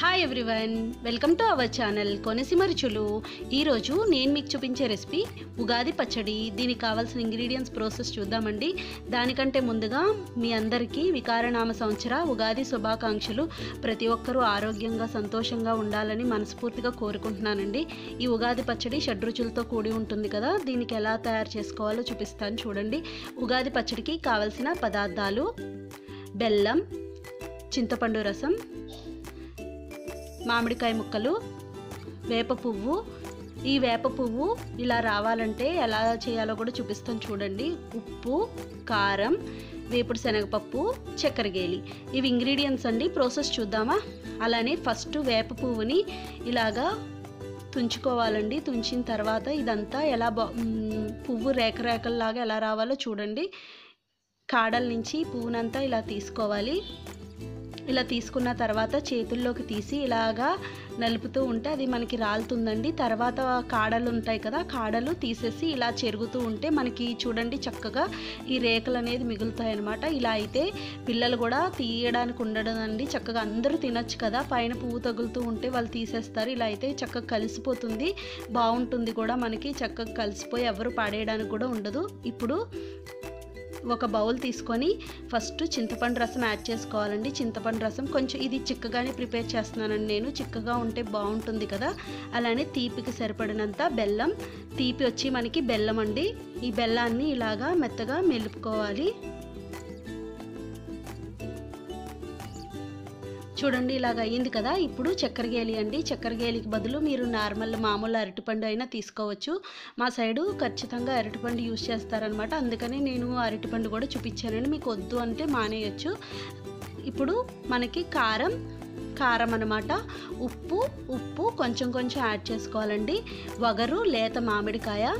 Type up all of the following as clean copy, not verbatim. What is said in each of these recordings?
Hi everyone, welcome to our channel Konaseema రుచులు. ఈరోజు నేను మీకు చూపించే రెసిపీ ఉగాది పచ్చడి. దీనికి కావాల్సిన ఇంగ్రీడియంట్స్ ప్రాసెస్ చూద్దామండి. దానికంటే ముందుగా మీ అందరికీ వికారనామ సంవత్సర ఉగాది శుభాకాంక్షలు. ప్రతి ఒక్కరూ ఆరోగ్యంగా సంతోషంగా ఉండాలని మనస్ఫూర్తిగా కోరుకుంటున్నానండి. ఈ ఉగాది పచ్చడి షడ్రుచులతో కూడి ఉంటుంది కదా, దీనికి ఎలా తయారు చేసుకోవాలో చూపిస్తాను చూడండి. ఉగాది పచ్చడికి కావలసిన పదార్థాలు: బెల్లం, చింతపండు రసం, మామిడికాయ ముక్కలు, వేప పువ్వు. ఈ వేప పువ్వు ఇలా రావాలంటే ఎలా చేయాలో కూడా చూపిస్తాను చూడండి. ఉప్పు, కారం, వేపుడు శనగపప్పు, చక్కెర గేలి. ఇవి ఇంగ్రీడియంట్స్ అండి. ప్రాసెస్ చూద్దామా? అలానే ఫస్ట్ వేప పువ్వుని ఇలాగా తుంచుకోవాలండి. తుంచిన తర్వాత ఇదంతా ఎలా పువ్వు రేఖలాగా ఎలా రావాలో చూడండి. కాడల నుంచి పువ్వునంతా ఇలా తీసుకోవాలి. ఇలా తీసుకున్న తర్వాత చేతుల్లోకి తీసి ఇలాగా నలుపుతూ ఉంటే అది మనకి రాలుతుందండి. తర్వాత కాడలు ఉంటాయి కదా, కాడలు తీసేసి ఇలా చెరుగుతూ ఉంటే మనకి చూడండి చక్కగా ఈ రేఖలు అనేది మిగులుతాయి అన్నమాట. ఇలా అయితే పిల్లలు కూడా తీయడానికి ఉండదండి, చక్కగా అందరూ తినచ్చు కదా. పైన పువ్వు తగులుతూ ఉంటే వాళ్ళు తీసేస్తారు. ఇలా అయితే చక్కగా కలిసిపోతుంది, బాగుంటుంది కూడా మనకి. చక్కగా కలిసిపోయి ఎవరు పాడేయడానికి కూడా ఉండదు. ఇప్పుడు ఒక బౌల్ తీసుకొని ఫస్ట్ చింతపండు రసం యాడ్ చేసుకోవాలండి. చింతపండు రసం కొంచెం ఇది చిక్కగానే ప్రిపేర్ చేస్తున్నానండి నేను, చిక్కగా ఉంటే బాగుంటుంది కదా. అలానే తీపికి సరిపడినంత బెల్లం. తీపి వచ్చి మనకి బెల్లం అండి. ఈ బెల్లాన్ని ఇలాగా మెత్తగా మెలుపుకోవాలి. చూడండి ఇలాగ అయ్యింది కదా. ఇప్పుడు చక్కెర గేలి అండి. చక్కెర గేలికి బదులు మీరు మామూలు అరటిపండు అయినా తీసుకోవచ్చు. మా సైడు ఖచ్చితంగా అరటిపండు యూజ్ చేస్తారనమాట, అందుకని నేను అరటిపండు కూడా చూపించానండి. మీకు వద్దు అంటే మానేయచ్చు. ఇప్పుడు మనకి కారం అన్నమాట. ఉప్పు కొంచెం యాడ్ చేసుకోవాలండి. వగరు, లేత మామిడికాయ.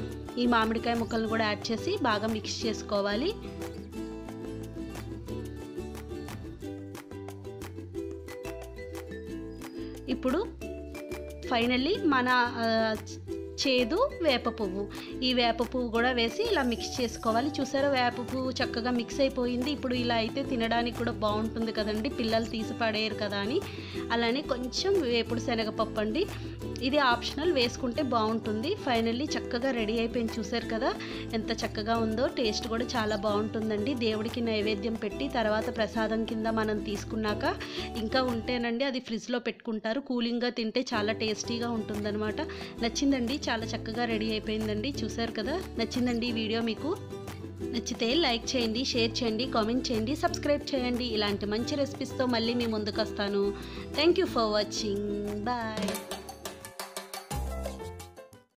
ఈ మామిడికాయ ముక్కలను కూడా యాడ్ చేసి బాగా మిక్స్ చేసుకోవాలి. ఇప్పుడు ఫైనల్లీ మన చేదు వేప పువ్వు. ఈ వేప పువ్వు కూడా వేసి ఇలా మిక్స్ చేసుకోవాలి. చూసారా, వేప పువ్వు చక్కగా మిక్స్ అయిపోయింది. ఇప్పుడు ఇలా అయితే తినడానికి కూడా బాగుంటుంది కదండి, పిల్లలు తీసి పడేయరు కదా అని. అలానే కొంచెం వేపుడు శనగపప్పు అండి, ఇది ఆప్షనల్, వేసుకుంటే బాగుంటుంది. ఫైనల్లీ చక్కగా రెడీ అయిపోయింది. చూసారు కదా ఎంత చక్కగా ఉందో. టేస్ట్ కూడా చాలా బాగుంటుందండి. దేవుడికి నైవేద్యం పెట్టి తర్వాత ప్రసాదం కింద మనం తీసుకున్నాక ఇంకా ఉంటేనండి అది ఫ్రిడ్జ్లో పెట్టుకుంటారు. కూలింగ్గా తింటే చాలా టేస్టీగా ఉంటుందన్నమాట. నచ్చిందండి, చాలా చక్కగా రెడీ అయిపోయిందండి. చూసారు కదా. నచ్చిందండి ఈ వీడియో మీకు? నచ్చితే లైక్ చేయండి, షేర్ చేయండి, కామెంట్ చేయండి, సబ్స్క్రైబ్ చేయండి. ఇలాంటి మంచి రెసిపీస్తో మళ్ళీ మీ ముందుకు వస్తాను. Thank you for watching. Bye.